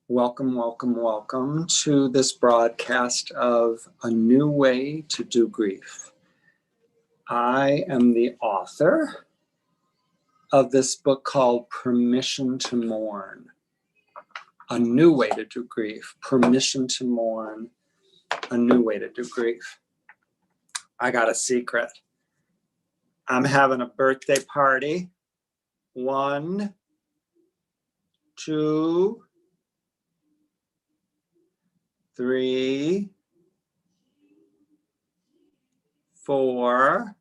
Welcome, welcome, welcome to this broadcast of A New Way to Do Grief. I am the author of this book called Permission to Mourn. A New Way to Do Grief. Permission to Mourn. A New Way to Do Grief. I got a secret. I'm having a birthday party. 1, 2, 3, 4,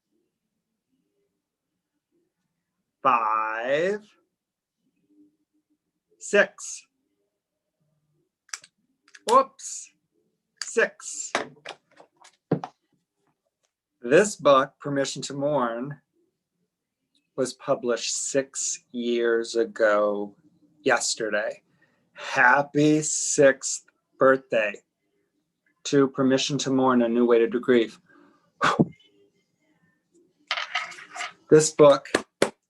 5, 6. Whoops, 6. This book, Permission to Mourn, was published 6 years ago yesterday. Happy 6th birthday to Permission to Mourn, A New Way to Do Grief. This book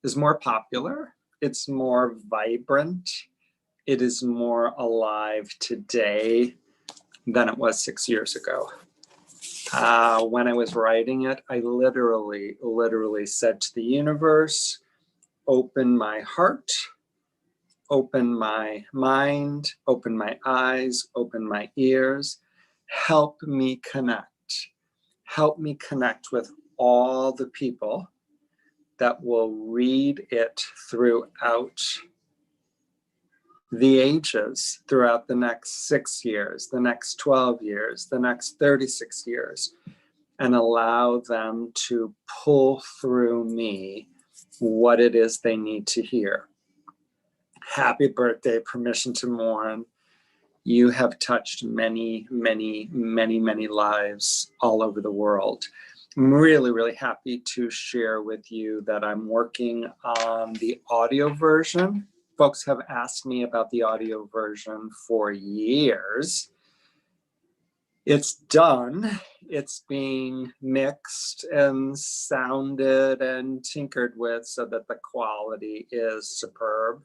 is more popular. It's more vibrant. It is more alive today than it was 6 years ago. When I was writing it, I literally said to the universe, open my heart, open my mind, open my eyes, open my ears, help me connect. Help me connect with all the people that will read it throughout the ages, throughout the next 6 years, the next 12 years, the next 36 years, and allow them to pull through me what it is they need to hear. Happy birthday, Permission to Mourn. You have touched many, many, many, many lives all over the world. I'm really happy to share with you that I'm working on the audio version. Folks have asked me about the audio version for years. It's done. It's being mixed and sounded and tinkered with so that the quality is superb.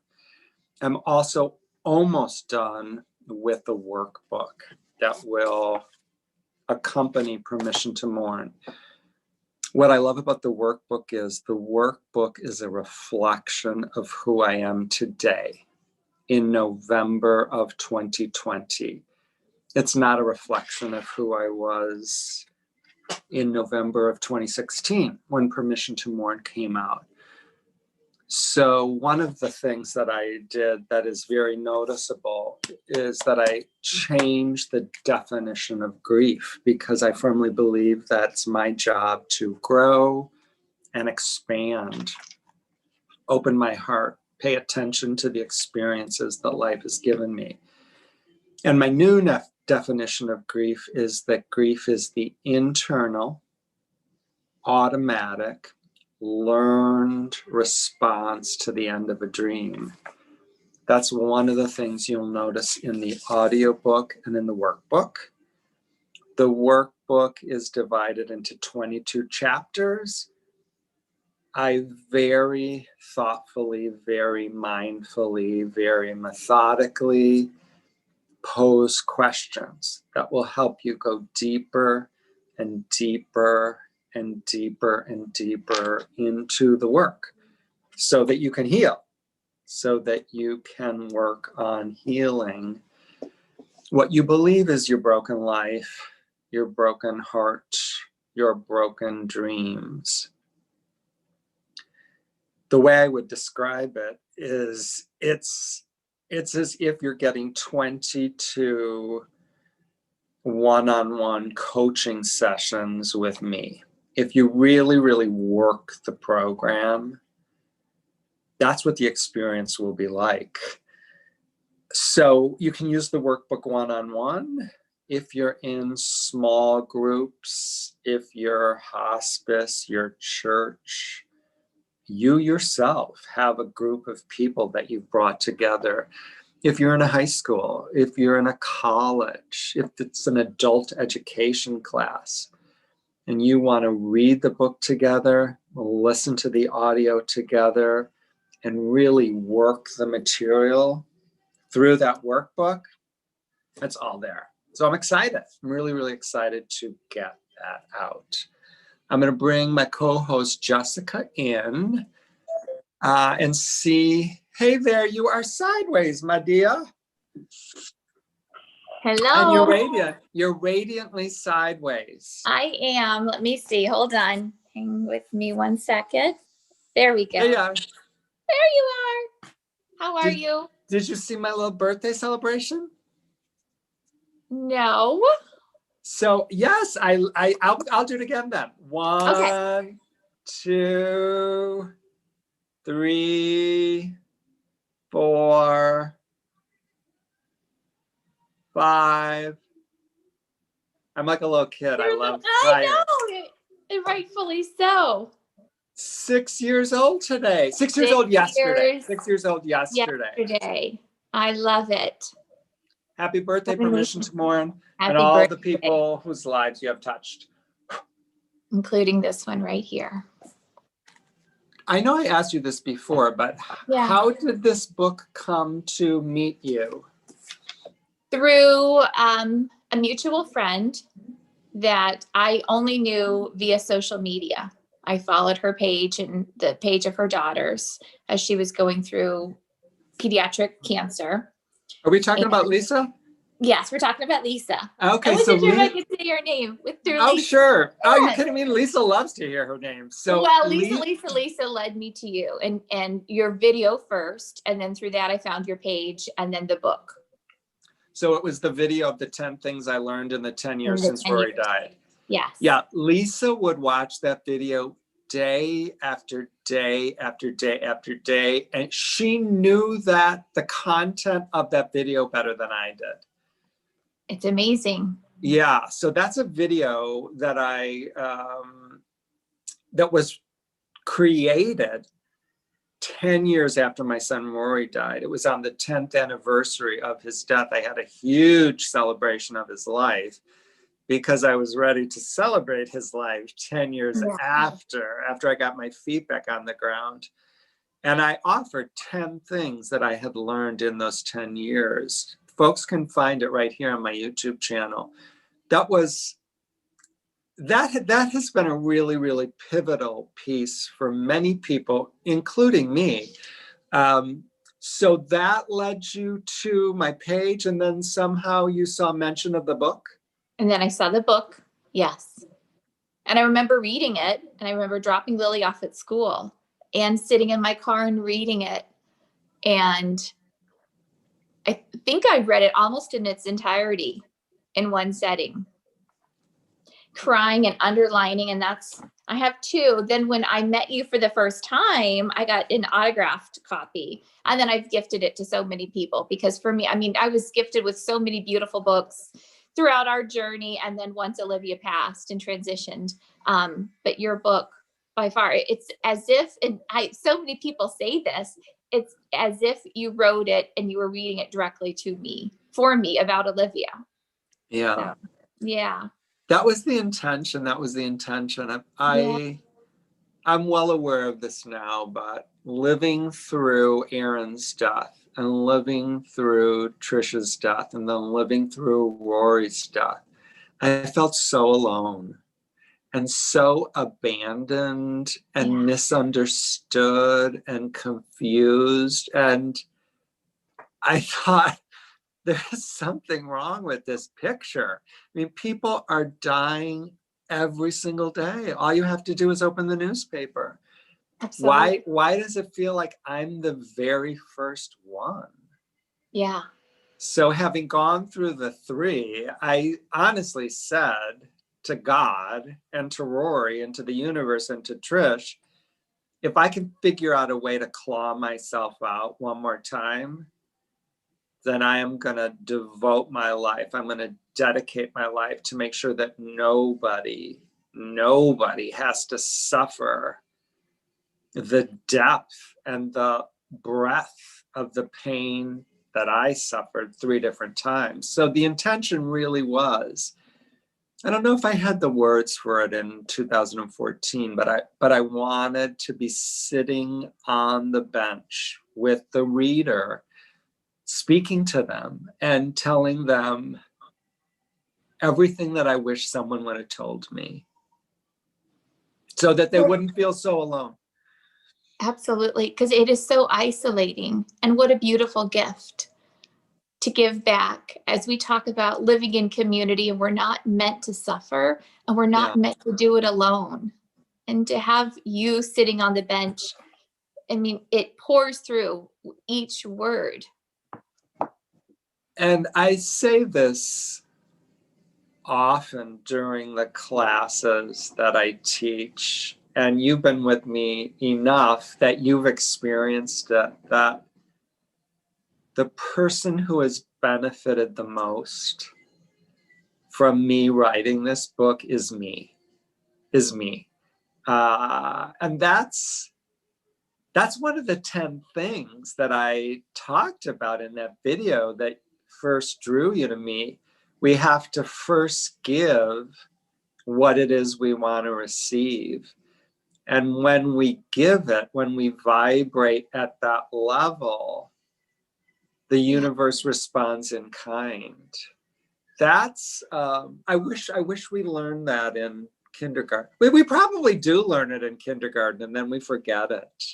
I'm also almost done with the workbook that will accompany Permission to Mourn. What I love about the workbook is a reflection of who I am today in November of 2020. It's not a reflection of who I was in November of 2016 when Permission to Mourn came out. So one of the things that I did that is very noticeable is that I changed the definition of grief, because I firmly believe that's my job to grow and expand, open my heart, pay attention to the experiences that life has given me. And my new definition of grief is that grief is the internal, automatic, learned response to the end of a dream. That's one of the things you'll notice in the audiobook and in the workbook. The workbook is divided into 22 chapters. I very thoughtfully, very mindfully, very methodically pose questions that will help you go deeper and deeper and deeper and deeper into the work so that you can heal, so that you can work on healing what you believe is your broken life, your broken heart, your broken dreams. The way I would describe it is it's as if you're getting 22 one-on-one coaching sessions with me. If you really work the program, that's what the experience will be like. So you can use the workbook one-on-one. If you're in small groups, if you're hospice, your church, you yourself have a group of people that you've brought together. If you're in a high school, if you're in a college, if it's an adult education class, and you want to read the book together, listen to the audio together, and really work the material, through that workbook. It's all there. So I'm excited. I'm really, really excited to get that out. I'm going to bring my co-host Jessica in and see. Hey there, you are sideways, my dear. Hello. And you're radiant. You're radiantly sideways. I am. Let me see. Hold on. Hang with me 1 second. There we go. There you are. There you are. How are you? Did you see my little birthday celebration? No. So yes, I'll do it again then. 1, 2, 3, 4, 5. I'm like a little kid. I love. I know. And rightfully so. 6 years old today. 6 years old yesterday. 6 years old yesterday. I love it. Happy birthday, permission to mourn, Happy and all birthday. the people whose lives you have touched. Including this one right here. I know I asked you this before, but how did this book come to meet you? Through a mutual friend that I only knew via social media. I followed her page and the page of her daughters as she was going through pediatric cancer. Are we talking about Lisa? Yes, we're talking about Lisa. Okay, I wasn't so sure if I could say her name through Oh, Lisa. sure. Yes. Oh, you're kidding me? Lisa loves to hear her name. So well, Lisa led me to you and your video first, and then through that I found your page and then the book. So it was the video of the 10 things I learned in the 10 years since Rory died. Yes. Yeah, Lisa would watch that video day after day after day after day, and she knew that the content of that video better than I did. It's amazing. Yeah, so that's a video that that was created 10 years after my son Rory died. It was on the 10th anniversary of his death. I had a huge celebration of his life because I was ready to celebrate his life 10 years after I got my feet back on the ground. And I offered 10 things that I had learned in those 10 years. Folks can find it right here on my YouTube channel. That has been a really, really pivotal piece for many people, including me. So that led you to my page, and then somehow you saw mention of the book? And then I saw the book, yes. And I remember reading it, and I remember dropping Lily off at school and sitting in my car and reading it. And I think I read it almost in its entirety in one setting, crying and underlining. And I have 2. Then when I met you for the first time, I got an autographed copy. And then I've gifted it to so many people because for me, I mean, I was gifted with so many beautiful books throughout our journey. And then once Olivia passed and transitioned, but your book by far, it's as if, and so many people say this, it's as if you wrote it and you were reading it directly to me, for me, about Olivia. Yeah. So, yeah. That was the intention. I'm well aware of this now, but living through Aaron's death and living through Trisha's death and then living through Rory's death, I felt so alone and so abandoned and misunderstood and confused. And I thought, there's something wrong with this picture. I mean, people are dying every single day. All you have to do is open the newspaper. Absolutely. Why does it feel like I'm the very first one? Yeah. So having gone through the 3, I honestly said to God and to Rory and to the universe and to Trish, if I can figure out a way to claw myself out one more time, then I am going to devote my life. I'm going to dedicate my life to make sure that nobody has to suffer the depth and the breadth of the pain that I suffered 3 different times. So the intention really was, I don't know if I had the words for it in 2014, but I wanted to be sitting on the bench with the reader speaking to them and telling them everything that I wish someone would have told me so that they wouldn't feel so alone. Absolutely, because it is so isolating. And what a beautiful gift to give back as we talk about living in community, and we're not meant to suffer and we're not meant to do it alone. And to have you sitting on the bench, I mean, it pours through each word. And I say this often during the classes that I teach, and you've been with me enough that you've experienced it, that the person who has benefited the most from me writing this book is me. And that's one of the 10 things that I talked about in that video that first drew you to me. We have to first give what it is we want to receive. And when we give it, when we vibrate at that level, the universe responds in kind. That's, I wish we learned that in kindergarten. We probably do learn it in kindergarten and then we forget it.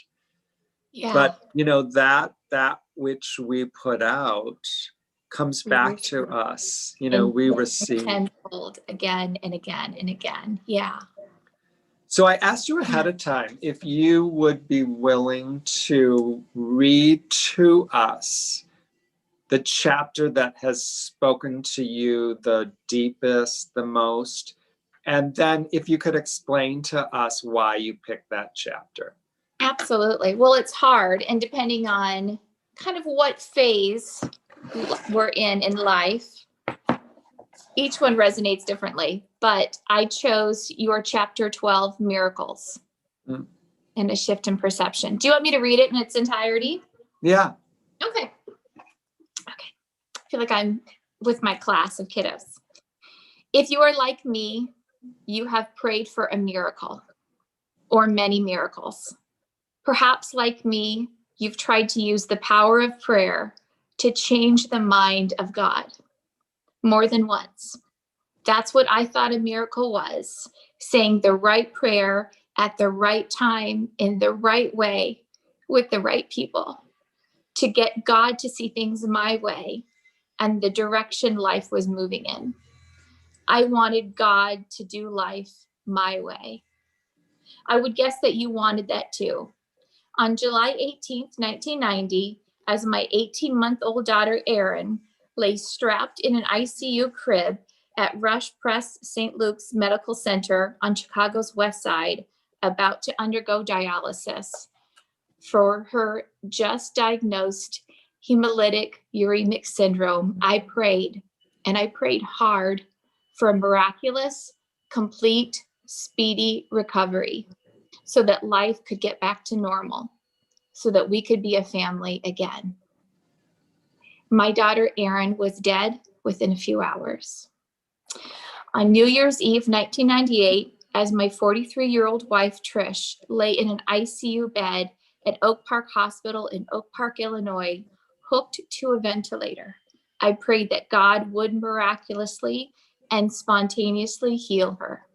Yeah. But, that which we put out comes back to us. We receive. Tenfold again and again and again. Yeah. So I asked you ahead of time if you would be willing to read to us the chapter that has spoken to you the deepest, the most, and then if you could explain to us why you picked that chapter. Absolutely. Well, it's hard, and depending on kind of what phase we're in life, each one resonates differently. But I chose your chapter 12, Miracles, and a Shift in Perception. Do you want me to read it in its entirety? Yeah. Okay. I feel like I'm with my class of kiddos. If you are like me, you have prayed for a miracle or many miracles. Perhaps like me, you've tried to use the power of prayer to change the mind of God more than once. That's what I thought a miracle was, saying the right prayer at the right time in the right way with the right people to get God to see things my way and the direction life was moving in. I wanted God to do life my way. I would guess that you wanted that too. On July 18th, 1990, as my 18-month-old daughter, Erin, lay strapped in an ICU crib at Rush Press St. Luke's Medical Center on Chicago's West Side, about to undergo dialysis for her just diagnosed hemolytic uremic syndrome, I prayed, and I prayed hard for a miraculous, complete, speedy recovery so that life could get back to normal, so that we could be a family again. My daughter, Erin, was dead within a few hours. On New Year's Eve, 1998, as my 43-year-old wife, Trish, lay in an ICU bed at Oak Park Hospital in Oak Park, Illinois, hooked to a ventilator, I prayed that God would miraculously and spontaneously heal her.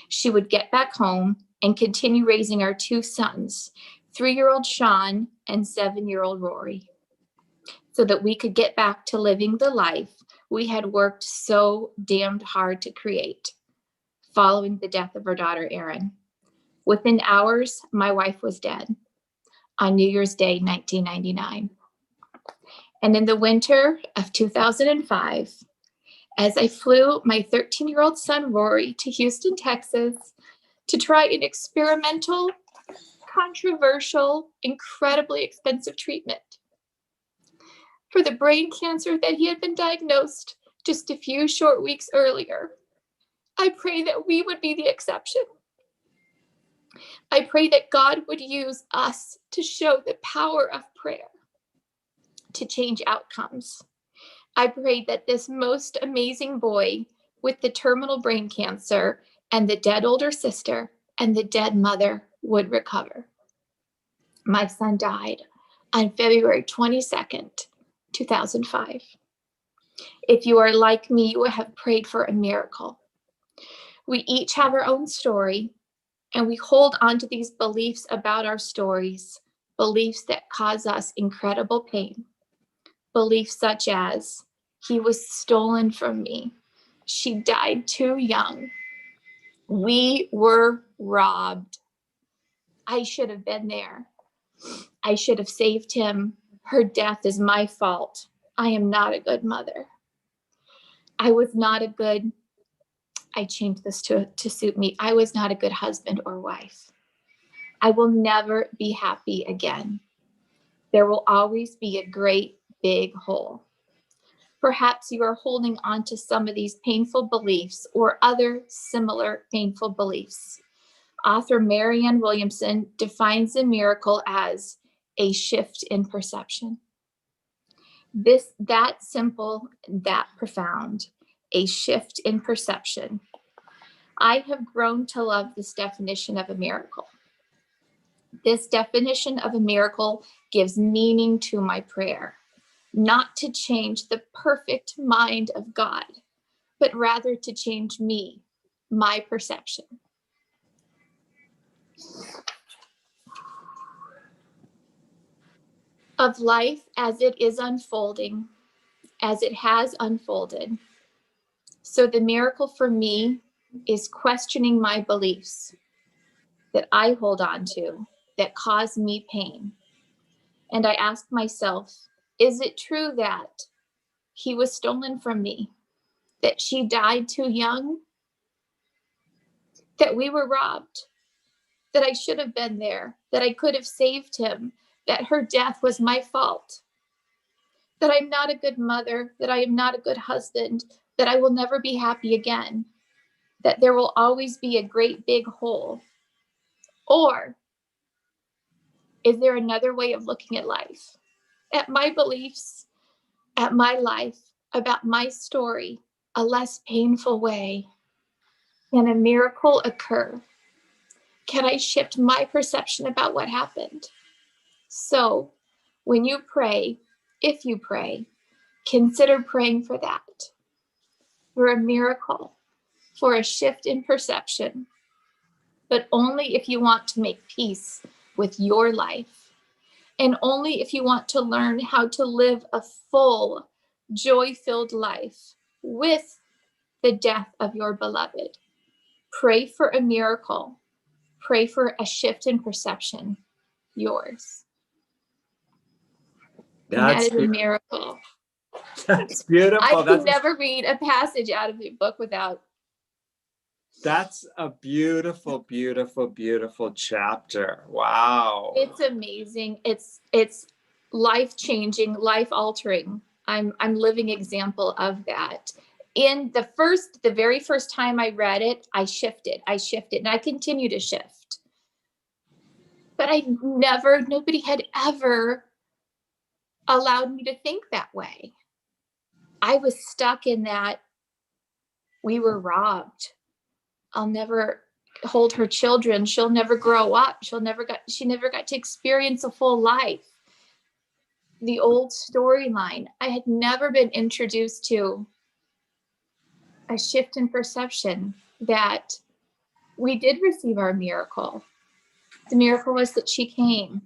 She would get back home and continue raising our two sons, 3-year-old Sean and 7-year-old Rory, so that we could get back to living the life we had worked so damned hard to create following the death of our daughter, Erin. Within hours, my wife was dead on New Year's Day, 1999. And in the winter of 2005, as I flew my 13-year-old son, Rory, to Houston, Texas, to try an experimental, controversial, incredibly expensive treatment for the brain cancer that he had been diagnosed just a few short weeks earlier, I pray that we would be the exception. I pray that God would use us to show the power of prayer to change outcomes. I prayed that this most amazing boy with the terminal brain cancer and the dead older sister and the dead mother would recover. My son died on February 22nd, 2005. If you are like me, you have prayed for a miracle. We each have our own story, and we hold on to these beliefs about our stories, beliefs that cause us incredible pain. Beliefs such as, he was stolen from me. She died too young. We were robbed. I should have been there. I should have saved him. Her death is my fault. I am not a good mother. I was not a good, I changed this to suit me. I was not a good husband or wife. I will never be happy again. There will always be a great big hole. Perhaps you are holding on to some of these painful beliefs or other similar painful beliefs. Author Marianne Williamson defines a miracle as a shift in perception. That simple, that profound, a shift in perception. I have grown to love this definition of a miracle. This definition of a miracle gives meaning to my prayer, not to change the perfect mind of God, but rather to change me, my perception. Of life as it is unfolding, as it has unfolded. So the miracle for me is questioning my beliefs that I hold on to that cause me pain. And I ask myself, is it true that he was stolen from me? That she died too young? That we were robbed? That I should have been there? That I could have saved him? That her death was my fault? That I'm not a good mother? That I am not a good husband? That I will never be happy again? That there will always be a great big hole? Or is there another way of looking at life, at my beliefs, at my life, about my story, a less painful way? Can a miracle occur? Can I shift my perception about what happened? So when you pray, if you pray, consider praying for that, for a miracle, for a shift in perception, but only if you want to make peace with your life, and only if you want to learn how to live a full, joy-filled life with the death of your beloved. Pray for a miracle. Pray for a shift in perception, yours. And that is a miracle. That's beautiful. I can never read a passage out of the book without. That's a beautiful, beautiful, beautiful chapter. Wow. It's amazing. It's life-changing, life-altering. I'm living example of that. In the very first time I read it, I shifted, and I continue to shift. But nobody had ever allowed me to think that way. I was stuck in that we were robbed. I'll never hold her children. She'll never grow up. She never got to experience a full life. The old storyline. I had never been introduced to a shift in perception that we did receive our miracle. The miracle was that she came.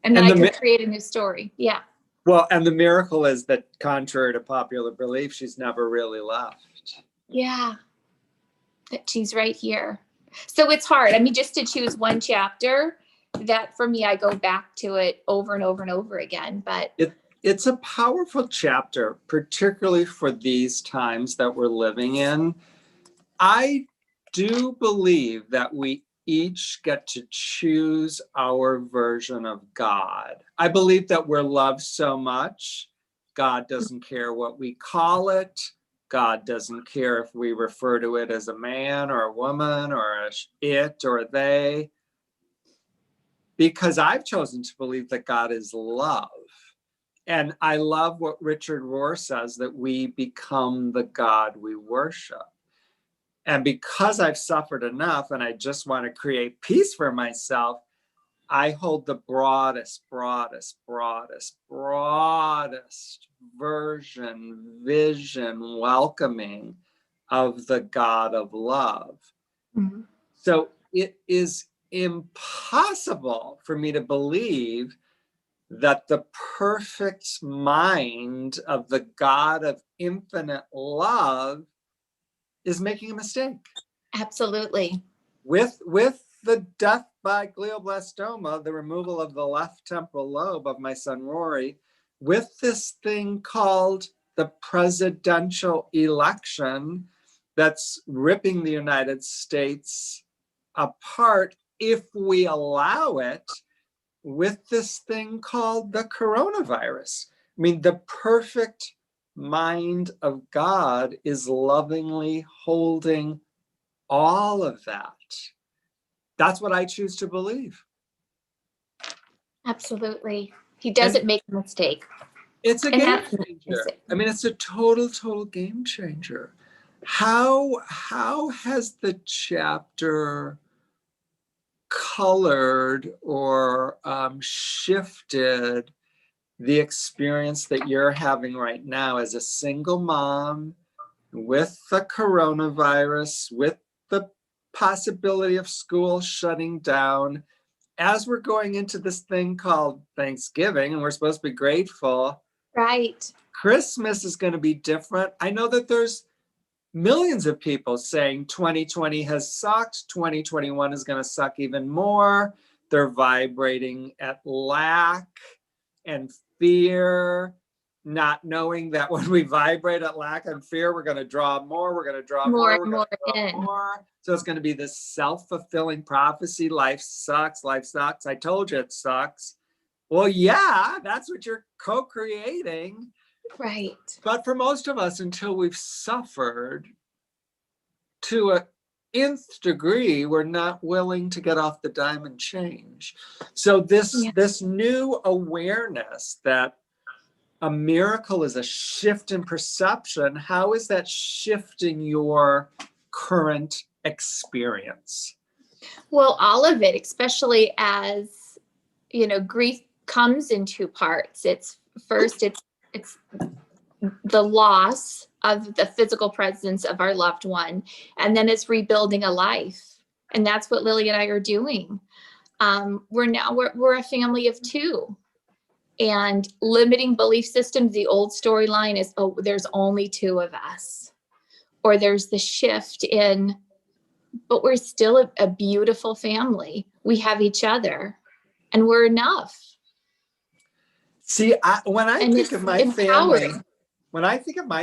And then I could create a new story. Yeah. Well, and the miracle is that, contrary to popular belief, she's never really left. Yeah. That she's right here. So it's hard. I mean, just to choose one chapter, that for me, I go back to it over and over and over again. But it's a powerful chapter, particularly for these times that we're living in. I do believe that we each get to choose our version of God. I believe that we're loved so much. God doesn't care what we call it. God doesn't care if we refer to it as a man or a woman or it or they. Because I've chosen to believe that God is love. And I love what Richard Rohr says, that we become the God we worship. And because I've suffered enough and I just want to create peace for myself, I hold the broadest vision, welcoming of the God of love. Mhm. So it is impossible for me to believe that the perfect mind of the God of infinite love is making a mistake. Absolutely. With the death by glioblastoma, the removal of the left temporal lobe of my son Rory, with this thing called the presidential election that's ripping the United States apart if we allow it, with this thing called the coronavirus. I mean, the perfect mind of God is lovingly holding all of that. That's what I choose to believe. Absolutely. He doesn't make a mistake. It's a And game that's changer. I mean, it's a total game changer. How has the chapter colored or shifted the experience that you're having right now as a single mom with the coronavirus, with the possibility of school shutting down, as we're going into this thing called Thanksgiving, and we're supposed to be grateful? right. Christmas is going to be different. I know that there's millions of people saying 2020 has sucked, 2021 is going to suck even more. They're vibrating at lack and fear, not knowing that when we vibrate at lack and fear, we're going to draw more, we're going to draw More more, and we're going more to draw in. more. So it's going to be this self-fulfilling prophecy. Life sucks. Life sucks. I told you it sucks. Well, yeah, that's what you're co-creating. Right. But for most of us, until we've suffered to an nth degree, we're not willing to get off the dime and change. So this new awareness that a miracle is a shift in perception, how is that shifting your current experience? Well, all of it, especially as, grief comes in two parts. It's first, it's the loss of the physical presence of our loved one, and then it's rebuilding a life. And that's what Lily and I are doing. We're a family of two, and limiting belief systems. The old storyline is, oh, there's only two of us, or there's the shift in, but we're still a beautiful family. We have each other, and we're enough. See, when I And think it's of my empowering.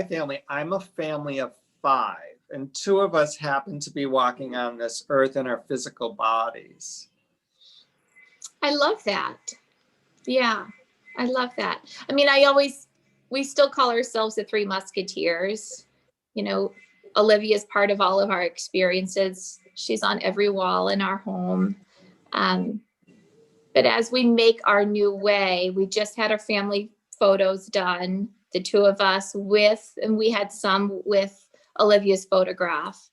family, I'm a family of 5, and 2 of us happen to be walking on this earth in our physical bodies. I love that. Yeah, I love that. I mean, we still call ourselves the Three Musketeers. Olivia's part of all of our experiences. She's on every wall in our home. But as we make our new way, we just had our family photos done, the 2 of us and we had some with Olivia's photograph.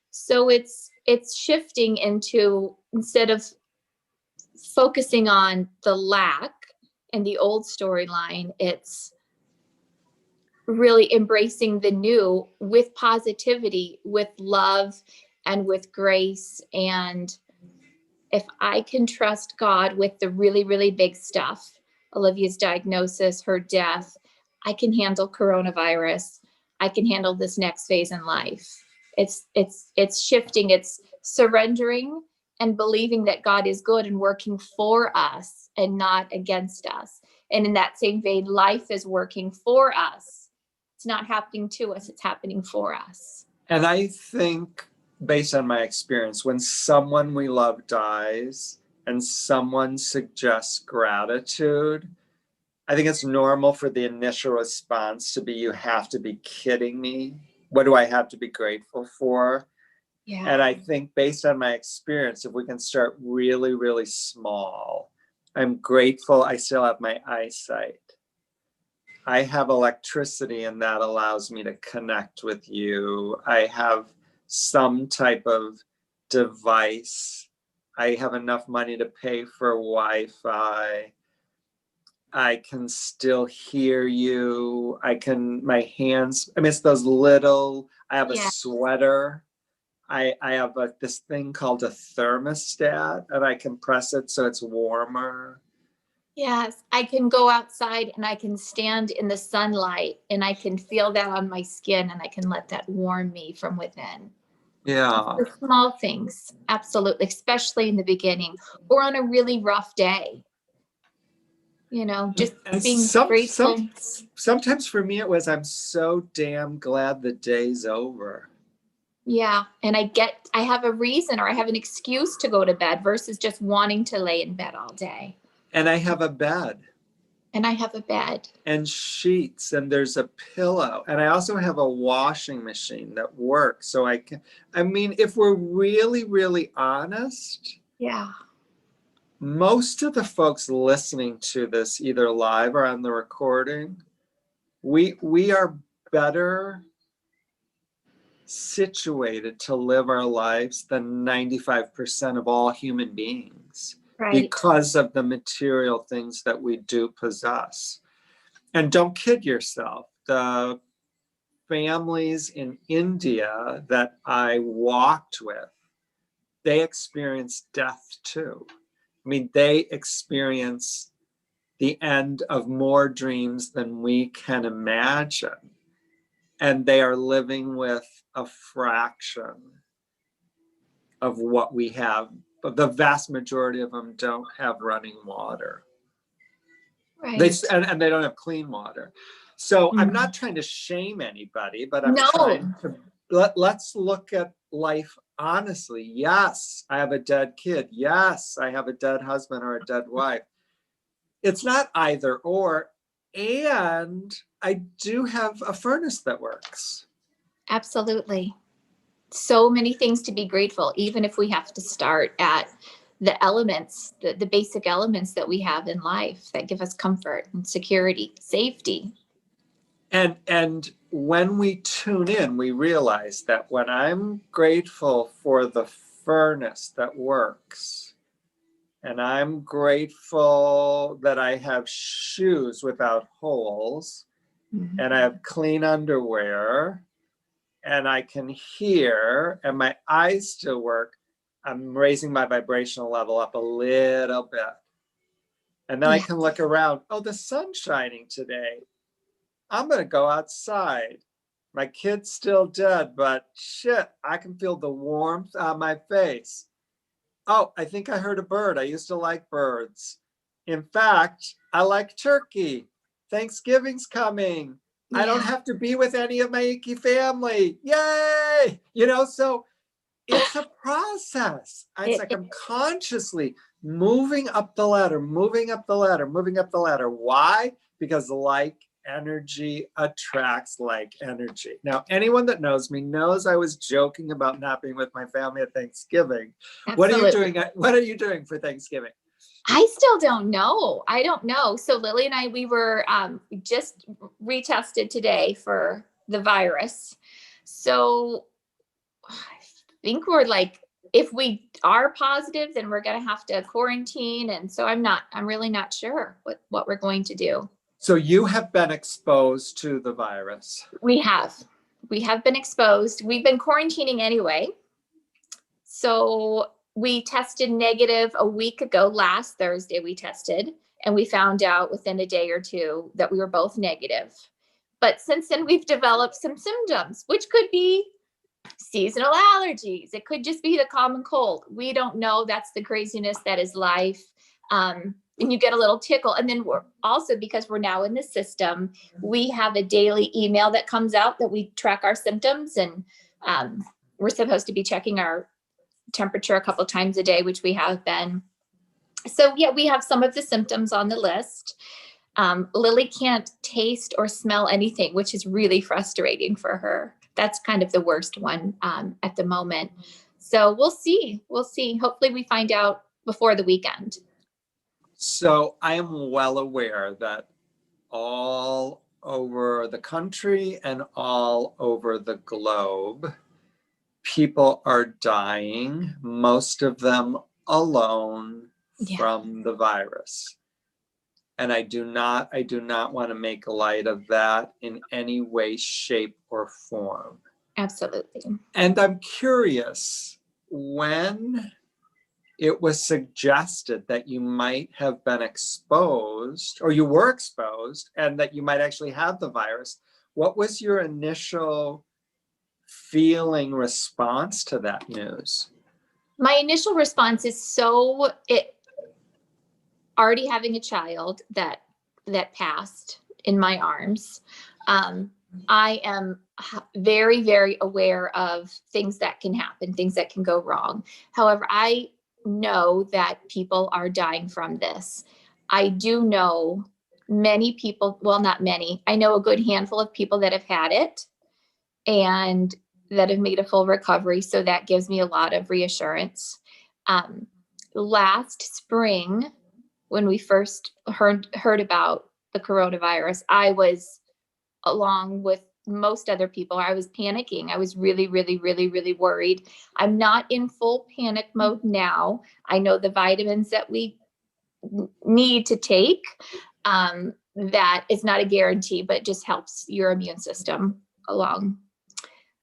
So it's shifting into, instead of focusing on the lack and the old storyline, it's really embracing the new with positivity, with love, and with grace. And if I can trust God with the really, really big stuff, Olivia's diagnosis, her death, I can handle coronavirus. I can handle this next phase in life. It's shifting, it's surrendering and believing that God is good and working for us and not against us. And in that same vein, life is working for us. It's not happening to us, it's happening for us. And I think, based on my experience, when someone we love dies and someone suggests gratitude, I think it's normal for the initial response to be, you have to be kidding me. What do I have to be grateful for? Yeah. And I think, based on my experience, if we can start really, really small, I'm grateful I still have my eyesight. I have electricity, and that allows me to connect with you. I have some type of device I have enough money to pay for Wi-Fi. I can still hear you. My hands, I mean, it's those little, I have a Yeah. sweater. I have this thing called a thermostat, and I can press it so it's warmer. Yes, I can go outside and I can stand in the sunlight and I can feel that on my skin and I can let that warm me from within. Yeah. The small things, absolutely, especially in the beginning or on a really rough day. Just And being grateful. sometimes for me it was, I'm so damn glad the day's over. Yeah. And I have a reason or I have an excuse to go to bed versus just wanting to lay in bed all day. And I have a bed. And I have a bed. And sheets, and there's a pillow, and I also have a washing machine that works. So I mean, if we're really, really honest, Yeah. most of the folks listening to this, either live or on the recording, we are better situated to live our lives than 95% of all human beings, Right. because of the material things that we do possess. And don't kid yourself. The families in India that I walked with, they experienced death too. I mean, they experience the end of more dreams than we can imagine. And they are living with a fraction of what we have. But the vast majority of them don't have running water. Right. And they don't have clean water. So I'm not trying to shame anybody, but I'm trying to let's look at life honestly. Yes, I have a dead kid. Yes, I have a dead husband or a dead wife. It's not either or. And I do have a furnace that works. Absolutely. So many things to be grateful, even if we have to start at the elements, the basic elements that we have in life that give us comfort and security, safety. And when we tune in, we realize that when I'm grateful for the furnace that works, and I'm grateful that I have shoes without holes, and I have clean underwear, and I can hear, and my eyes still work, I'm raising my vibrational level up a little bit. And then I can look around. Oh, the sun's shining today. I'm going to go outside. My kid's still dead, but shit, I can feel the warmth on my face. Oh, I think I heard a bird. I used to like birds. In fact, I like turkey. Thanksgiving's coming. I don't have to be with any of my icky family. Yay! So it's a process. It's like I'm consciously moving up the ladder, moving up the ladder, moving up the ladder. Why? Because like energy attracts like energy. Now, anyone that knows me knows I was joking about not being with my family at Thanksgiving. What are you doing? What are you doing for Thanksgiving? I still don't know. I don't know. So Lily and I, we were just retested today for the virus. So I think we're like, if we are positive, then we're going to have to quarantine. And so I'm really not sure what we're going to do. So you have been exposed to the virus. We have been exposed. We've been quarantining anyway. So we tested negative a week ago. Last Thursday we tested and we found out within a day or two that we were both negative. But since then we've developed some symptoms, which could be seasonal allergies. It could just be the common cold. We don't know. That's the craziness that is life. And you get a little tickle. And then we're also, because we're now in the system, we have a daily email that comes out that we track our symptoms. And we're supposed to be checking our temperature a couple times a day, which we have been. So yeah, we have some of the symptoms on the list. Lily can't taste or smell anything, which is really frustrating for her. That's kind of the worst one at the moment. So we'll see. Hopefully we find out before the weekend. So I am well aware that all over the country and all over the globe, people are dying. Most of them alone Yeah. from the virus. And I do not want to make light of that in any way, shape, or form. Absolutely. And I'm curious, when it was suggested that you might have been exposed, or you were exposed, and that you might actually have the virus, what was your initial feeling response to that news? My initial response is already having a child that passed in my arms. I am very, very aware of things that can happen, things that can go wrong. However, I know that people are dying from this. I do know many people, well, not many, I know a good handful of people that have had it and that have made a full recovery. So that gives me a lot of reassurance. Last spring, when we first heard about the coronavirus, I was, along with most other people, I was panicking. I was really, really, really, really worried. I'm not in full panic mode now. I know the vitamins that we need to take. That is not a guarantee, but just helps your immune system along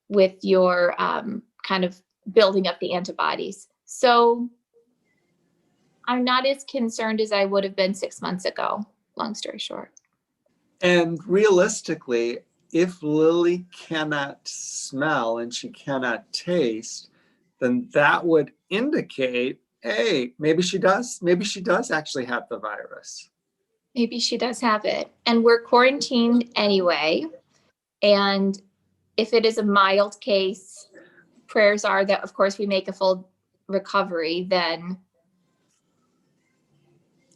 with your kind of building up the antibodies. So I'm not as concerned as I would have been 6 months ago, long story short. And realistically, if Lily cannot smell and she cannot taste, then that would indicate, hey, maybe she does actually have the virus. Maybe she does have it. And we're quarantined anyway. And if it is a mild case, prayers are that, of course, we make a full recovery. Then,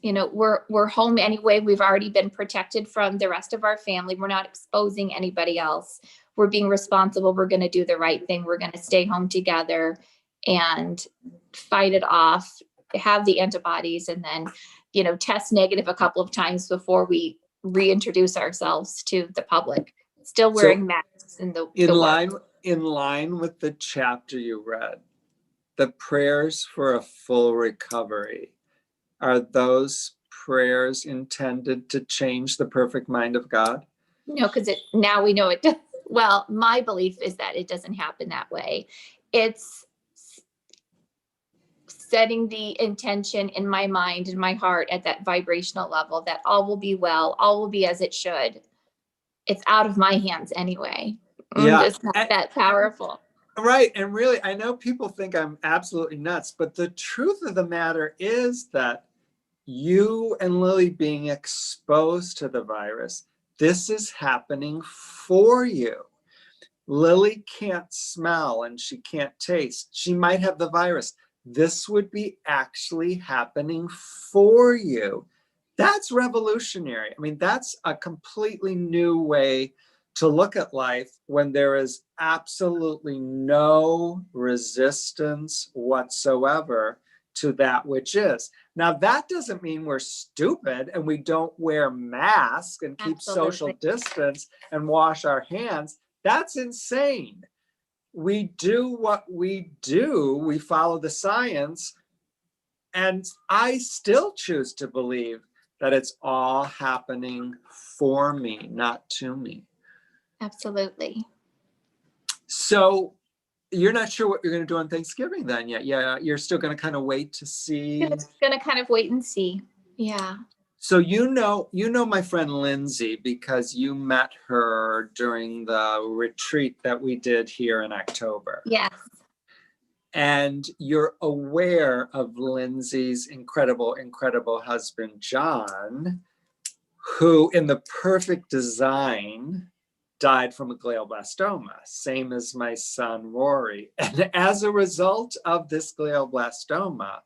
you know, we're home anyway. We've already been protected from the rest of our family. We're not exposing anybody else. We're being responsible. We're going to do the right thing. We're going to stay home together and fight it off, have the antibodies, and then, you know, test negative a couple of times before we reintroduce ourselves to the public. Still wearing masks in the in line with the chapter you read, the prayers for a full recovery, are those prayers intended to change the perfect mind of God? No, because now we know it does. Well, my belief is that it doesn't happen that way. It's setting the intention in my mind and my heart at that vibrational level that all will be well, all will be as it should. It's out of my hands anyway. Yeah. It's not that powerful. Right. And really, I know people think I'm absolutely nuts, but the truth of the matter is that you and Lily being exposed to the virus, this is happening for you. Lily can't smell and she can't taste. She might have the virus. This would be actually happening for you. That's revolutionary. I mean, that's a completely new way to look at life when there is absolutely no resistance whatsoever to that which is. Now, that doesn't mean we're stupid and we don't wear masks and keep social distance and wash our hands. That's insane. We do what we do. We follow the science. And I still choose to believe that it's all happening for me, not to me. Absolutely. So you're not sure what you're going to do on Thanksgiving then yet? Yeah, you're still going to kind of wait to see. Going to kind of wait and see. Yeah. So you know my friend Lindsay because you met her during the retreat that we did here in October. Yes. And you're aware of Lindsay's incredible, incredible husband, John, who in the perfect design died from a glioblastoma, same as my son, Rory. And as a result of this glioblastoma,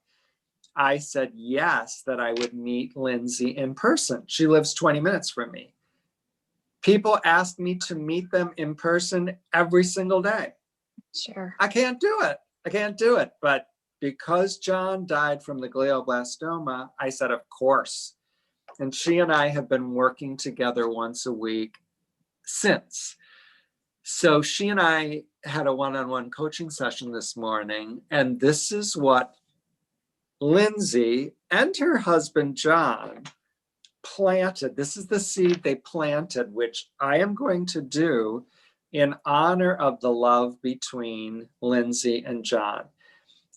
I said yes, that I would meet Lindsay in person. She lives 20 minutes from me. People ask me to meet them in person every single day. Sure. I can't do it. But because John died from the glioblastoma, I said, of course. And she and I have been working together once a week since. So she and I had a one-on-one coaching session this morning, and this is what Lindsay and her husband, John, planted, this is the seed they planted, which I am going to do in honor of the love between Lindsay and John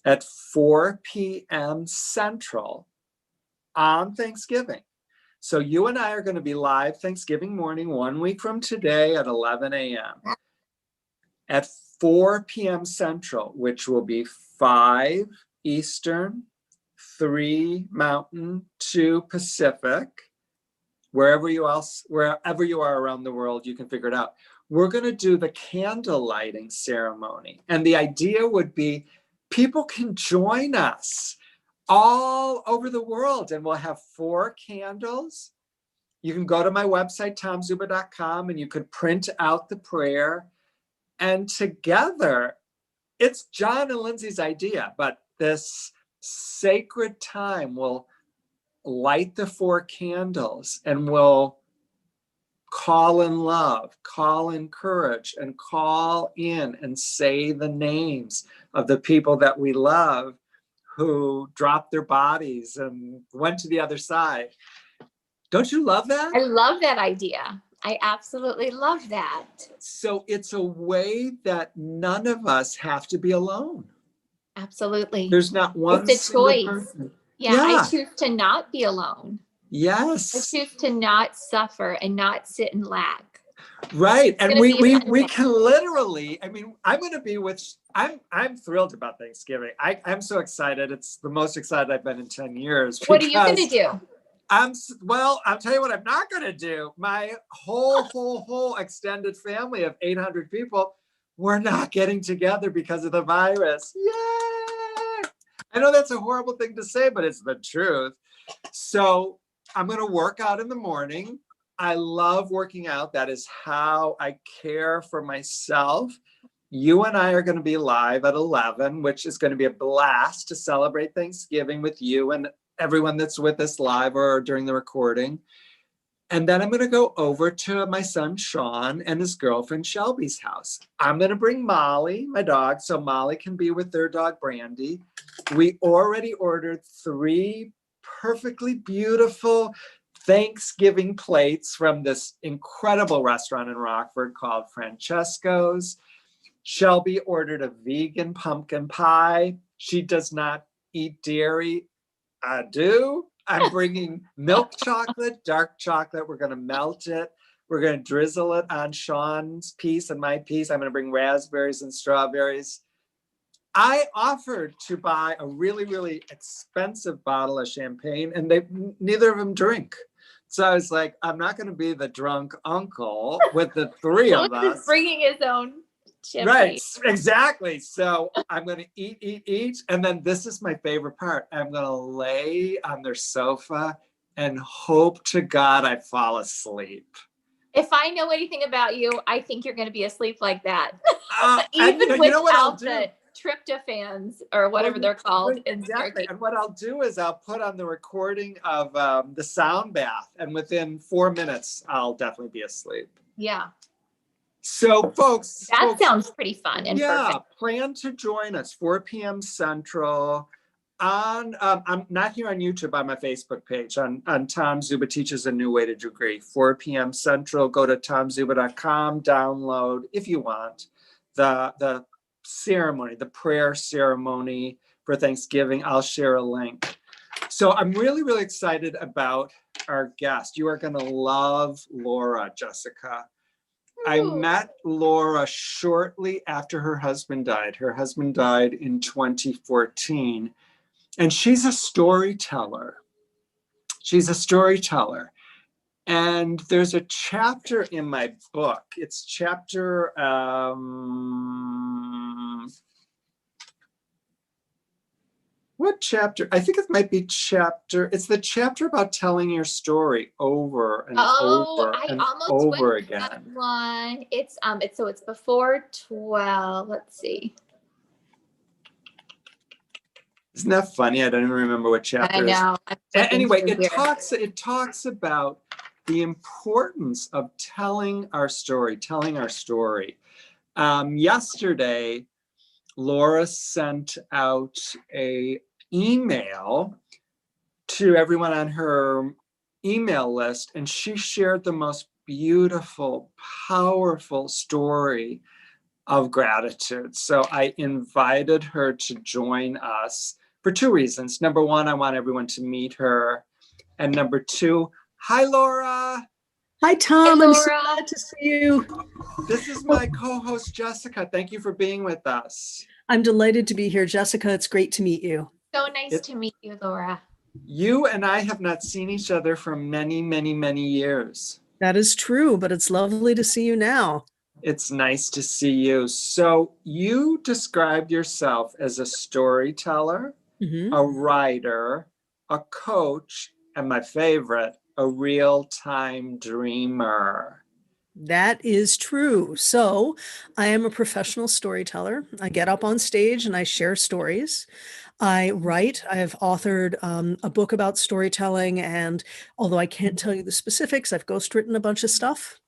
at 4 p.m. Central on Thanksgiving. So you and I are going to be live Thanksgiving morning, 1 week from today at 11 a.m. at 4 p.m. Central, which will be 5 Eastern, 3 Mountain, 2 Pacific. Wherever you are around the world, you can figure it out. We're going to do the candle lighting ceremony. And the idea would be people can join us all over the world, and we'll have 4 candles. You can go to my website, tomzuba.com, and you could print out the prayer. And together, it's John and Lindsay's idea, but this sacred time will light the 4 candles and we'll call in love, call in courage, and call in and say the names of the people that we love who dropped their bodies and went to the other side. Don't you love that? I love that idea. I absolutely love that. So it's a way that none of us have to be alone. Absolutely. There's not one it's a choice. person. Yeah, I choose to not be alone. Yes. I choose to not suffer and not sit and lack. Right. And we can literally, I mean, I'm going to be I'm thrilled about Thanksgiving. I'm so excited. It's the most excited I've been in 10 years. What are you going to do? I'll tell you what I'm not going to do. My whole extended family of 800 people, we're not getting together because of the virus. Yay! I know that's a horrible thing to say, but it's the truth. So I'm going to work out in the morning. I love working out. That is how I care for myself. You and I are going to be live at 11, which is going to be a blast to celebrate Thanksgiving with you and everyone that's with us live or during the recording. And then I'm going to go over to my son, Sean, and his girlfriend, Shelby's house. I'm going to bring Molly, my dog, so Molly can be with their dog, Brandy. We already ordered 3 perfectly beautiful Thanksgiving plates from this incredible restaurant in Rockford called Francesco's. Shelby ordered a vegan pumpkin pie. She does not eat dairy. I do. I'm bringing milk chocolate, dark chocolate. We're going to melt it. We're going to drizzle it on Sean's piece and my piece. I'm going to bring raspberries and strawberries. I offered to buy a really, really expensive bottle of champagne, and neither of them drink. So I was like, I'm not going to be the drunk uncle with the 3 of us. Bringing his own champagne. Right, exactly. So I'm going to eat. And then this is my favorite part. I'm going to lay on their sofa and hope to God I fall asleep. If I know anything about you, I think you're going to be asleep like that. Even without the tryptophans or whatever they're called. Exactly. And what I'll do is I'll put on the recording of the sound bath, and within 4 minutes, I'll definitely be asleep. Yeah. So folks. Sounds pretty fun and perfect. Plan to join us 4 p.m. Central on, I'm not here on YouTube, on my Facebook page, on Tom Zuba Teaches a New Way to Degree, 4 p.m. Central. Go to tomzuba.com, download, if you want, the ceremony, the prayer ceremony for Thanksgiving. I'll share a link. So I'm really, really excited about our guest. You are going to love Laura, Jessica. Ooh. I met Laura shortly after her husband died. Her husband died in 2014, and she's a storyteller. And there's a chapter in my book. It's chapter, what chapter? I think it might be it's the chapter about telling your story over and over and over again. That one. It's before 12. Let's see. Isn't that funny? I don't even remember what chapter. I know. Anyway, it talks about the importance of telling our story. Yesterday, Laura sent out a email to everyone on her email list, and she shared the most beautiful, powerful story of gratitude. So I invited her to join us for two reasons. Number one, I want everyone to meet her. And number two, hi, Laura. Hi, Tom. Hey, I'm so Laura. glad to see you. This is my co-host, Jessica. Thank you for being with us. I'm delighted to be here, Jessica. It's great to meet you. So nice to meet you, Laura. You and I have not seen each other for many, many, many years. That is true, but it's lovely to see you now. It's nice to see you. So you described yourself as a storyteller, a writer, a coach, and my favorite, a real-time dreamer. That is true. So I am a professional storyteller. I get up on stage and I share stories. I write. I have authored a book about storytelling, and although I can't tell you the specifics, I've ghostwritten a bunch of stuff.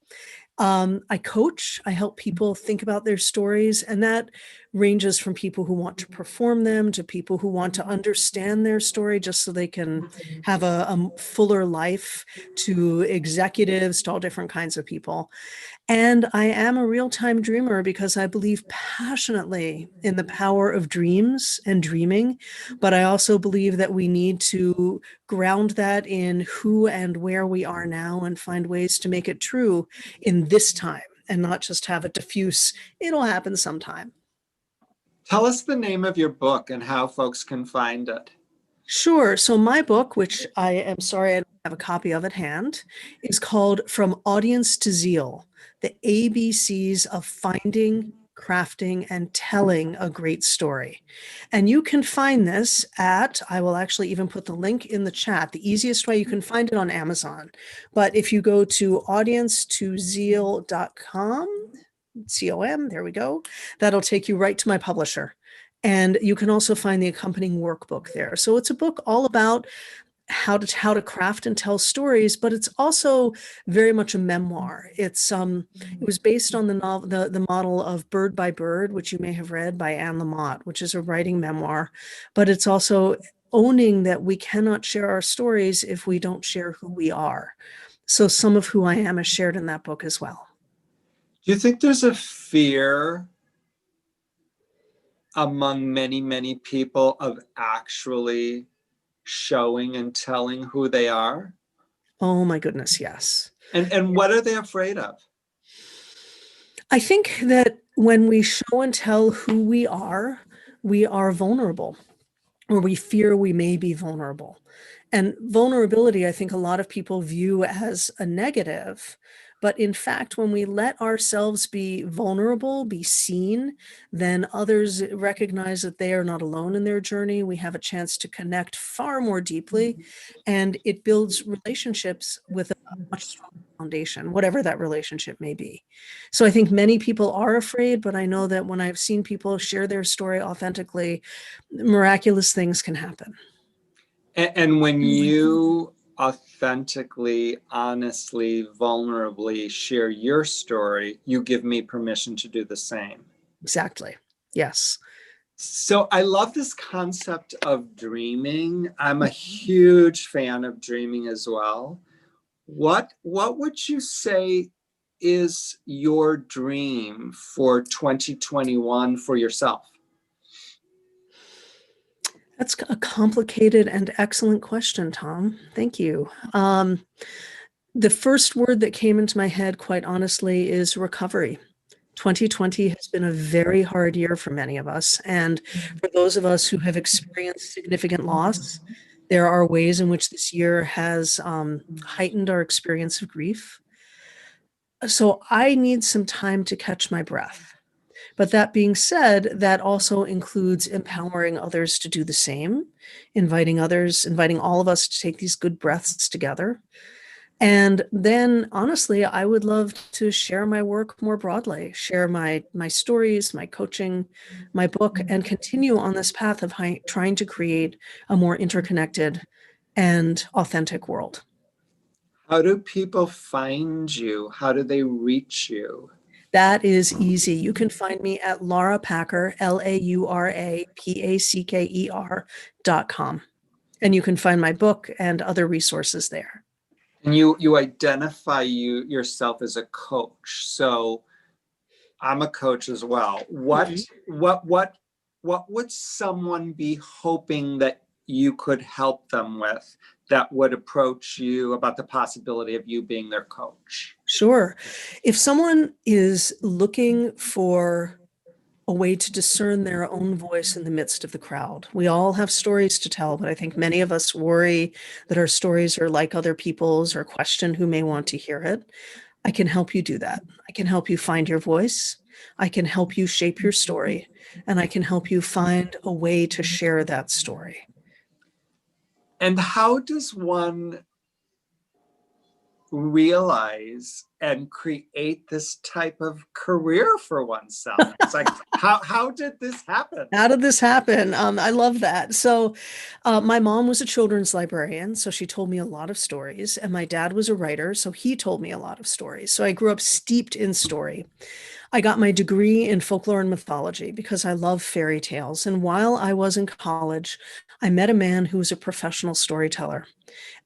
I coach. I help people think about their stories, and that ranges from people who want to perform them to people who want to understand their story just so they can have a fuller life, to executives, to all different kinds of people. And I am a real-time dreamer because I believe passionately in the power of dreams and dreaming, but I also believe that we need to ground that in who and where we are now and find ways to make it true in this time and not just have it diffuse, it'll happen sometime. Tell us the name of your book and how folks can find it. Sure. So my book, which I am sorry I don't have a copy of at hand, is called From Audience to Zeal, the ABCs of Finding, Crafting, and Telling a Great Story. And you can find this at, I will actually even put the link in the chat. The easiest way, you can find it on Amazon. But if you go to audience2zeal.com, COM, there we go, that'll take you right to my publisher. And you can also find the accompanying workbook there. So it's a book all about how to craft and tell stories, but it's also very much a memoir. It was based on the novel, the model of Bird by Bird, which you may have read, by Anne Lamott, which is a writing memoir. But it's also owning that we cannot share our stories if we don't share who we are. So some of who I am is shared in that book as well. Do you think there's a fear among many, many people of actually showing and telling who they are? Oh my goodness, yes. And what are they afraid of? I think that when we show and tell who we are vulnerable, or we fear we may be vulnerable. And vulnerability, I think a lot of people view as a negative. But in fact, when we let ourselves be vulnerable, be seen, then others recognize that they are not alone in their journey. We have a chance to connect far more deeply, and it builds relationships with a much stronger foundation, whatever that relationship may be. So I think many people are afraid, but I know that when I've seen people share their story authentically, miraculous things can happen. And when you authentically, honestly, vulnerably share your story, you give me permission to do the same. Exactly. Yes. So I love this concept of dreaming. I'm a huge fan of dreaming as well. What would you say is your dream for 2021 for yourself? That's a complicated and excellent question, Tom. Thank you. The first word that came into my head, quite honestly, is recovery. 2020 has been a very hard year for many of us. And for those of us who have experienced significant loss, there are ways in which this year has heightened our experience of grief. So I need some time to catch my breath. But that being said, that also includes empowering others to do the same, inviting all of us to take these good breaths together. And then honestly, I would love to share my work more broadly, share my stories, my coaching, my book, and continue on this path of trying to create a more interconnected and authentic world. How do people find you? How do they reach you? That is easy. You can find me at Laura Packer, LauraPacker.com. And you can find my book and other resources there. And you identify yourself as a coach. So I'm a coach as well. What would someone be hoping that you could help them with that would approach you about the possibility of you being their coach? Sure. If someone is looking for a way to discern their own voice in the midst of the crowd, we all have stories to tell, but I think many of us worry that our stories are like other people's or question who may want to hear it. I can help you do that. I can help you find your voice. I can help you shape your story, and I can help you find a way to share that story. And how does one realize and create this type of career for oneself? It's like, how did this happen? How did this happen? I love that. So my mom was a children's librarian, so she told me a lot of stories, and my dad was a writer, so he told me a lot of stories. So I grew up steeped in story. I got my degree in folklore and mythology because I love fairy tales. And while I was in college, I met a man who was a professional storyteller.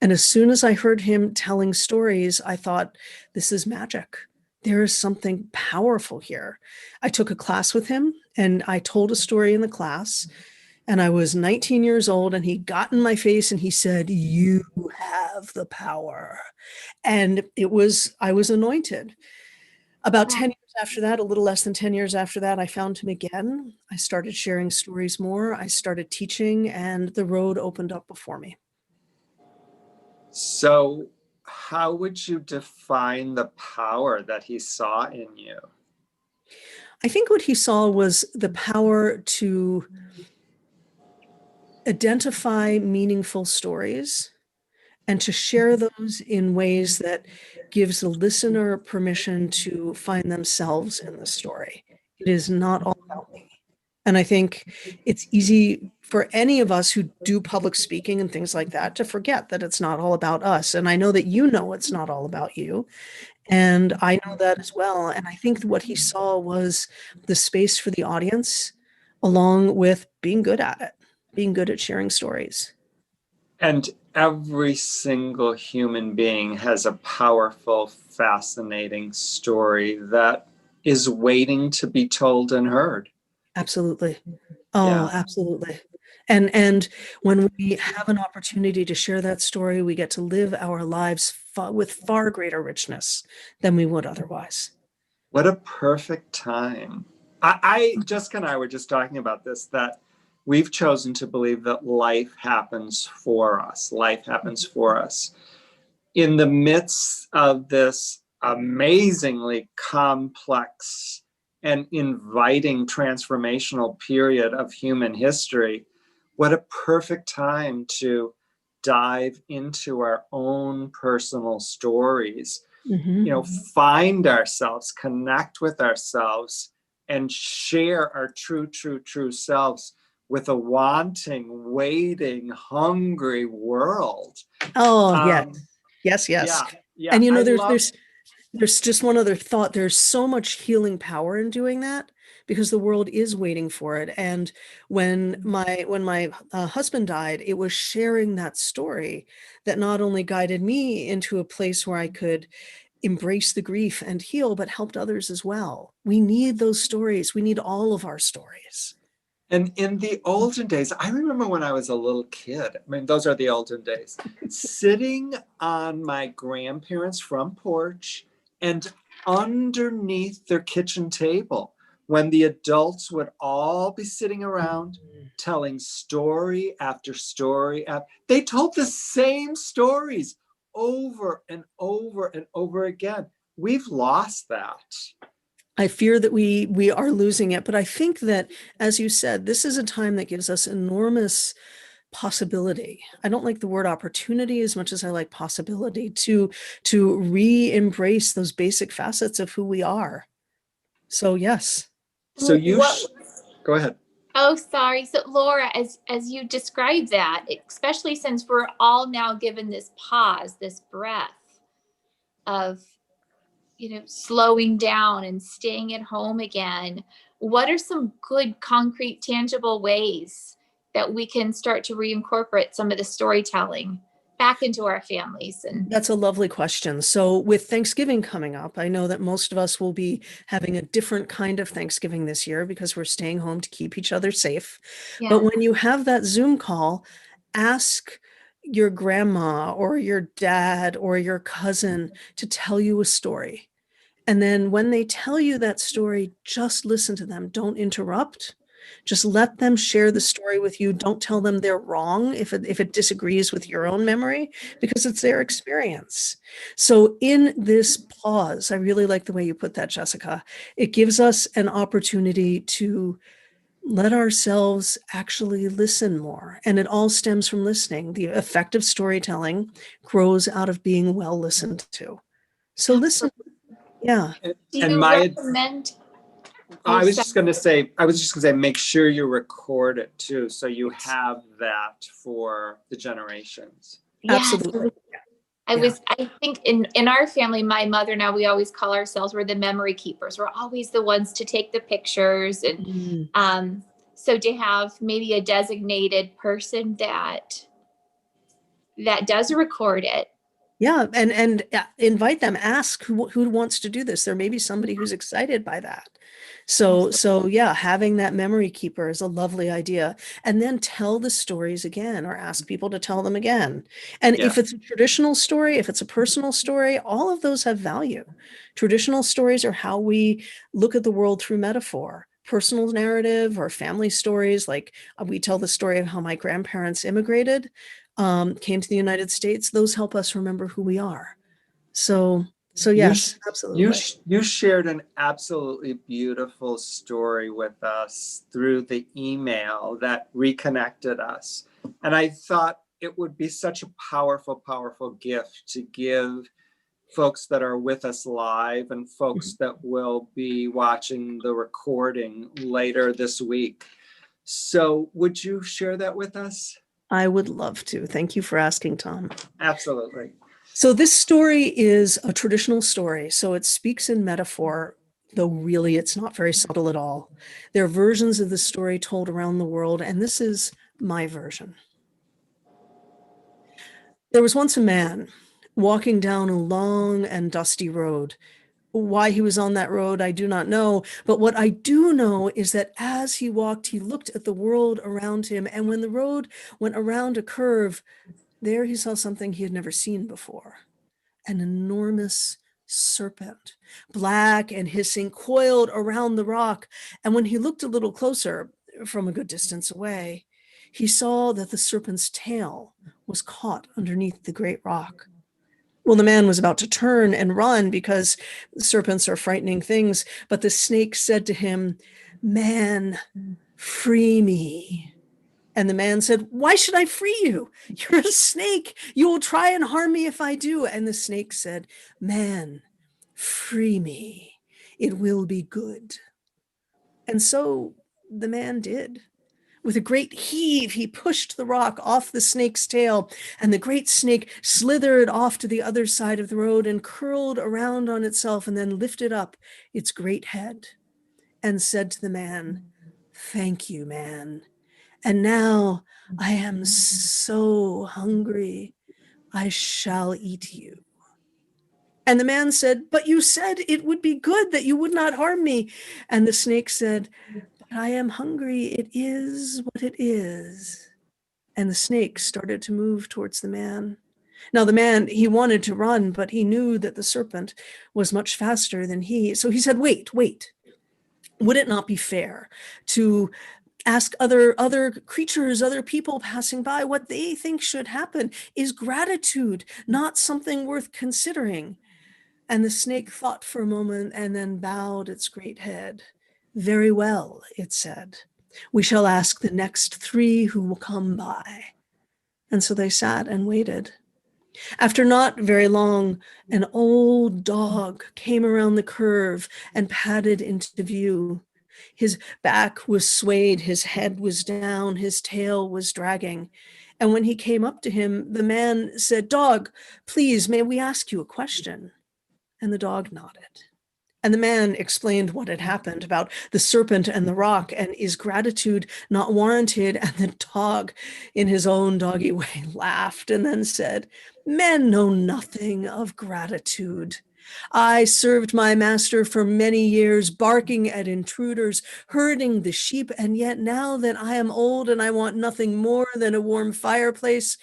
And as soon as I heard him telling stories, I thought, this is magic. There is something powerful here. I took a class with him and I told a story in the class. And I was 19 years old, and he got in my face and he said, "You have the power." And I was anointed. About 10 years after that, a little less than 10 years after that, I found him again. I started sharing stories more. I started teaching, and the road opened up before me. So how would you define the power that he saw in you? I think what he saw was the power to identify meaningful stories and to share those in ways that gives the listener permission to find themselves in the story. It is not all about me. And I think it's easy for any of us who do public speaking and things like that to forget that it's not all about us. And I know that you know it's not all about you. And I know that as well. And I think what he saw was the space for the audience, along with being good at it, being good at sharing stories. And every single human being has a powerful, fascinating story that is waiting to be told and heard. Absolutely. Oh, Yeah. absolutely. And when we have an opportunity to share that story, we get to live our lives with far greater richness than we would otherwise. What a perfect time. Jessica and I were just talking about this, that we've chosen to believe that life happens for us. Life happens for us. In the midst of this amazingly complex and inviting transformational period of human history, what a perfect time to dive into our own personal stories, Mm-hmm. find ourselves, connect with ourselves, and share our true selves with a wanting, waiting, hungry world. Oh, yes. Yes. Yeah. And I love. there's just one other thought. There's so much healing power in doing that because the world is waiting for it. And when my husband died, it was sharing that story that not only guided me into a place where I could embrace the grief and heal, but helped others as well. We need those stories. We need all of our stories. And in the olden days, I remember when I was a little kid, I mean, those are the olden days, sitting on my grandparents' front porch and underneath their kitchen table, when the adults would all be sitting around telling story after story. They told the same stories over and over and over again. We've lost that. I fear that we are losing it, but I think that, as you said, this is a time that gives us enormous possibility. I don't like the word opportunity as much as I like possibility to re-embrace those basic facets of who we are. So yes. So go ahead. Oh, sorry. So Laura, as you describe that, especially since we're all now given this pause, this breath of, slowing down and staying at home again, what are some good, concrete, tangible ways that we can start to reincorporate some of the storytelling back into our families? And that's a lovely question. So with Thanksgiving coming up, I know that most of us will be having a different kind of Thanksgiving this year because we're staying home to keep each other safe. yeah, But when you have that Zoom call, ask your grandma or your dad or your cousin to tell you a story. And then when they tell you that story, just listen to them. Don't interrupt. Just let them share the story with you. Don't tell them they're wrong if it disagrees with your own memory, because it's their experience. So in this pause, I really like the way you put that, Jessica. It gives us an opportunity to let ourselves actually listen more. And it all stems from listening. The effective storytelling grows out of being well listened to. So listen. Yeah. do And you recommend? I was just going to say, make sure you record it too, so you have that for the generations. Yes, Absolutely. I think in our family, my mother and I, we always call ourselves, we're the memory keepers. We're always the ones to take the pictures. And so to have maybe a designated person that does record it. Yeah, and invite them. Ask who wants to do this. There may be somebody who's excited by that. So yeah, having that memory keeper is a lovely idea. And then tell the stories again, or ask people to tell them again. And if it's a traditional story, if it's a personal story, all of those have value. Traditional stories are how we look at the world through metaphor. Personal narrative or family stories, like we tell the story of how my grandparents immigrated, came to the United States. Those help us remember who we are. So yes, absolutely. You shared an absolutely beautiful story with us through the email that reconnected us. And I thought it would be such a powerful, powerful gift to give folks that are with us live and folks that will be watching the recording later this week. So would you share that with us? I would love to. Thank you for asking, Tom. Absolutely. So this story is a traditional story. So it speaks in metaphor, though really it's not very subtle at all. There are versions of the story told around the world, and this is my version. There was once a man walking down a long and dusty road. Why he was on that road, I do not know. But what I do know is that as he walked, he looked at the world around him. And when the road went around a curve, there he saw something he had never seen before. An enormous serpent, black and hissing, coiled around the rock. And when he looked a little closer, from a good distance away, he saw that the serpent's tail was caught underneath the great rock. Well, the man was about to turn and run because serpents are frightening things, but the snake said to him, "Man, free me." And the man said, "Why should I free you? You're a snake. You will try and harm me if I do." And the snake said, "Man, free me. It will be good." And so the man did. With a great heave, he pushed the rock off the snake's tail, and the great snake slithered off to the other side of the road and curled around on itself, and then lifted up its great head and said to the man, "Thank you, man. And now I am so hungry, I shall eat you." And the man said, "But you said it would be good, that you would not harm me." And the snake said, "But I am hungry. It is what it is." And the snake started to move towards the man. Now the man, he wanted to run, but he knew that the serpent was much faster than he. So he said, wait. Would it not be fair to ask other creatures, other people passing by, what they think should happen? Is gratitude not something worth considering? And the snake thought for a moment and then bowed its great head. "Very well," it said. "We shall ask the next 3 who will come by." And so they sat and waited. After not very long, an old dog came around the curve and padded into view. His back was swayed, his head was down, his tail was dragging. And when he came up to him, the man said, "Dog, please, may we ask you a question?" And the dog nodded. And the man explained what had happened about the serpent and the rock, and is gratitude not warranted? And the dog, in his own doggy way, laughed and then said, "Men know nothing of gratitude. I served my master for many years, barking at intruders, herding the sheep, and yet now that I am old and I want nothing more than a warm fireplace,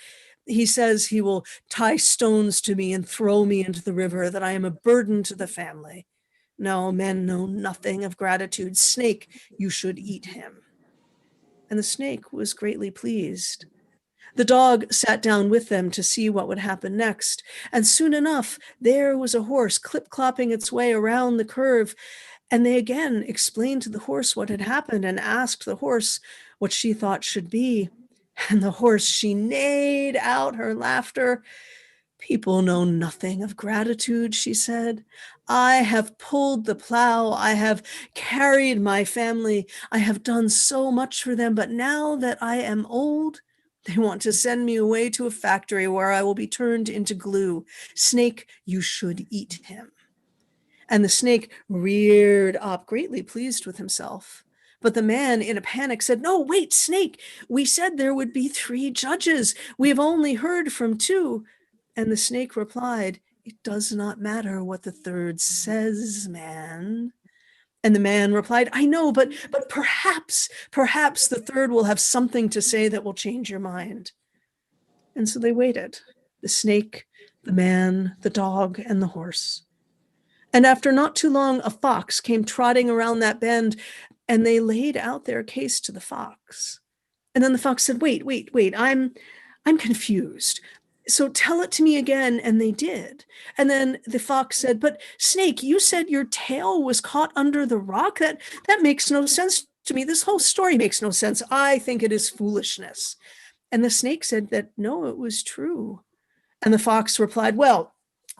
he says he will tie stones to me and throw me into the river, that I am a burden to the family. No, men know nothing of gratitude. Snake, you should eat him." And the snake was greatly pleased. The dog sat down with them to see what would happen next. And soon enough, there was a horse clip-clopping its way around the curve. And they again explained to the horse what had happened and asked the horse what she thought should be. And the horse, she neighed out her laughter. "People know nothing of gratitude," she said. "I have pulled the plow. I have carried my family. I have done so much for them. But now that I am old, they want to send me away to a factory where I will be turned into glue. Snake, you should eat him." And the snake reared up, greatly pleased with himself. But the man, in a panic, said, "No, wait, Snake. We said there would be 3 judges. We have only heard from 2. And the snake replied, "It does not matter what the third says, man." And the man replied, "I know, but perhaps the third will have something to say that will change your mind." And so they waited, the snake, the man, the dog, and the horse. And after not too long, a fox came trotting around that bend, and they laid out their case to the fox. And then the fox said, wait, I'm confused. So tell it to me again." And they did. And then the fox said, "But Snake, you said your tail was caught under the rock? That makes no sense to me. This whole story makes no sense. I think it is foolishness." And the snake said that, no, it was true. And the fox replied, "Well,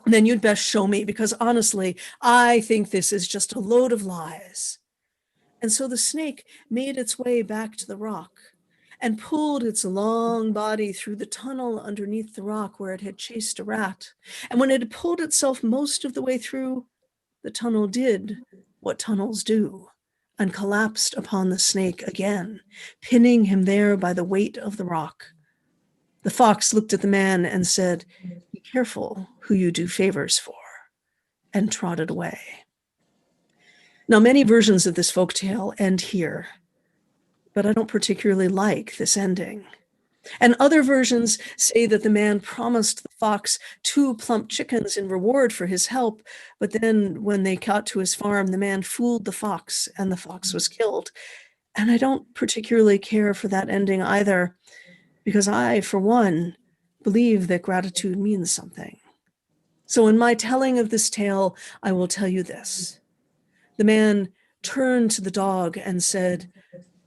then you'd best show me, because honestly, I think this is just a load of lies." And so the snake made its way back to the rock and pulled its long body through the tunnel underneath the rock where it had chased a rat. And when it had pulled itself most of the way through, the tunnel did what tunnels do and collapsed upon the snake again, pinning him there by the weight of the rock. The fox looked at the man and said, "Be careful who you do favors for," and trotted away. Now, many versions of this folktale end here, but I don't particularly like this ending. And other versions say that the man promised the fox 2 plump chickens in reward for his help, but then when they got to his farm, the man fooled the fox and the fox was killed. And I don't particularly care for that ending either, because I, for one, believe that gratitude means something. So in my telling of this tale, I will tell you this. The man turned to the dog and said,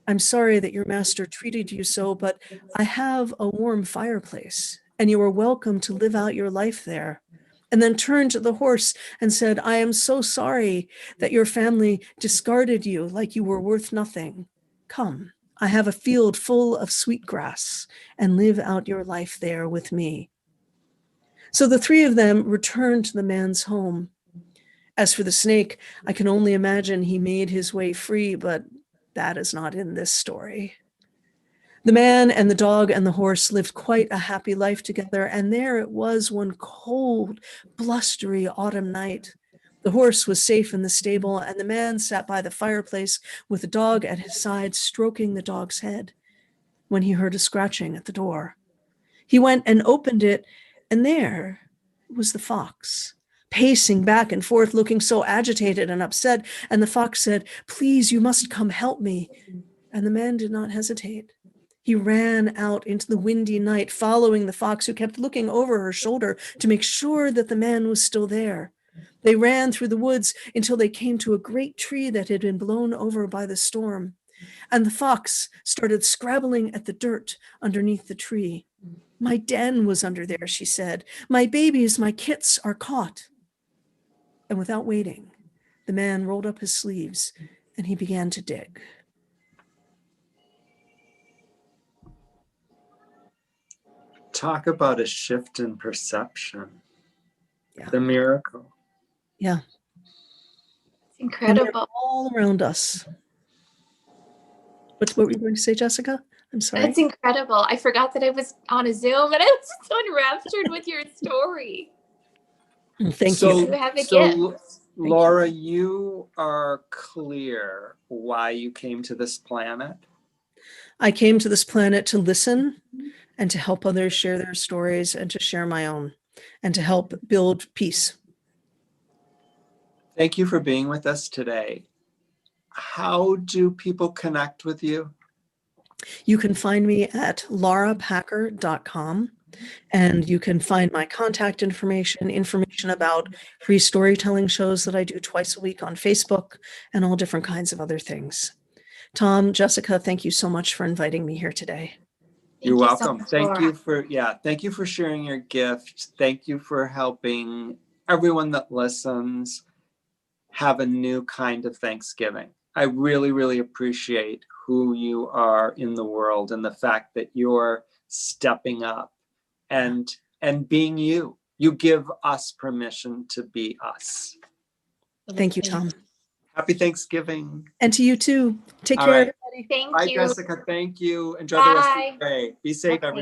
"I'm sorry that your master treated you so, but I have a warm fireplace, and you are welcome to live out your life there." And then turned to the horse and said, "I am so sorry that your family discarded you like you were worth nothing. Come, I have a field full of sweet grass, and live out your life there with me." So the 3 of them returned to the man's home. As for the snake, I can only imagine he made his way free, but that is not in this story. The man and the dog and the horse lived quite a happy life together, and there it was one cold, blustery autumn night. The horse was safe in the stable, and the man sat by the fireplace with the dog at his side, stroking the dog's head, when he heard a scratching at the door. He went and opened it, and there was the fox, pacing back and forth, looking so agitated and upset. And the fox said, "Please, you must come help me." And the man did not hesitate. He ran out into the windy night, following the fox, who kept looking over her shoulder to make sure that the man was still there. They ran through the woods until they came to a great tree that had been blown over by the storm. And the fox started scrabbling at the dirt underneath the tree. "My den was under there," she said. "My babies, my kits are caught." And without waiting, the man rolled up his sleeves and he began to dig. Talk about a shift in perception. Yeah. The miracle. Yeah. It's And they're incredible. all around us. What were you going to say, Jessica? I'm sorry. It's incredible. I forgot that I was on a Zoom and I was so enraptured with your story. Thank So- you. You have a So, gift. Laura, you are clear why you came to this planet. I came to this planet to listen and to help others share their stories and to share my own and to help build peace. Thank you for being with us today. How do people connect with you? You can find me at laurapacker.com, and you can find my contact information about free storytelling shows that I do twice a week on Facebook, and all different kinds of other things. Tom, Jessica, thank you so much for inviting me here today. You're Thank you so welcome. much, Thank Laura. you thank you for sharing your gift. Thank you for helping everyone that listens have a new kind of Thanksgiving. I really, really appreciate who you are in the world and the fact that you're stepping up and being you. You give us permission to be us. Thank you, Tom. Happy Thanksgiving. And to you too. Take All care, right. everybody. Thank Bye, you. Jessica. Thank you. Enjoy the rest of Bye. the day. Be safe, Okay. everyone.